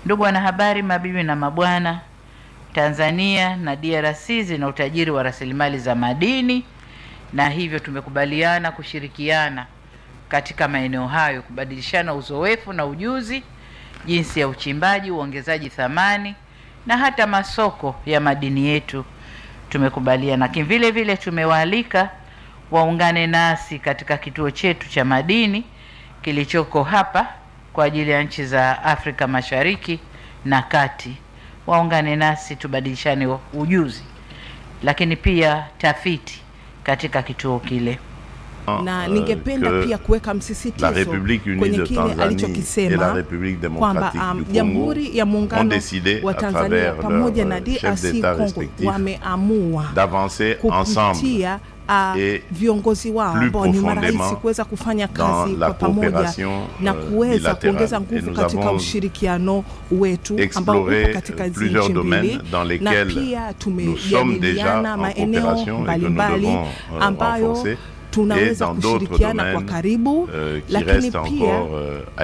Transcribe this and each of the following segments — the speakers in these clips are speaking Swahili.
Ndugu wanahabari, mabibi na mabwana, Tanzania na DRC zina utajiri wa rasilimali za madini, na hivyo tumekubaliana kushirikiana katika maeneo hayo, kubadilishana uzoefu na ujuzi, jinsi ya uchimbaji, uongezaji thamani na hata masoko ya madini yetu tumekubaliana. Vile vile tumewaalika waungane nasi katika kituo chetu cha madini kilichoko hapa kwa ajili ya nchi za Afrika Mashariki na Kati. Waungane nasi tubadilishane ujuzi, lakini pia tafiti katika kituo kile. Na ningependa pia kuweka msisitizo kwenye kile alichokisema kwamba Jamhuri ya Muungano wa Tanzania pamoja na DRC Congo wameamua kupitia viongozi wao ambao ni marais kuweza kufanya kazi kwa pamoja na kuweza kuongeza nguvu katika ushirikiano wetu ambao uko katika hizi nchi mbili, na pia tumejadiliana maeneo mbalimbali ambayo tunaweza kushirikiana kwa karibu, lakini pia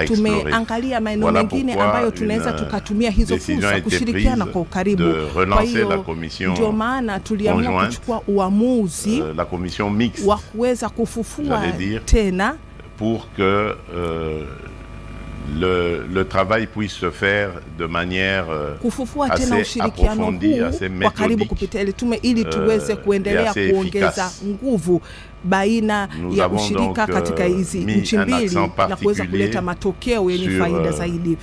tumeangalia maeneo mengine ambayo tunaweza tukatumia hizo fursa kushirikiana kwa ukaribu. Kwa hiyo ndio maana tuliamua kuchukua uamuzi wa kuweza kufufua tena pour que le travail puisse se faire de manière assez approfondie, assez méthodique, ili tuweze kuendelea kuongeza nguvu baina ya ushirika katika hizi nchi mbili na kuweza kuleta matokeo yenye faida zaidi.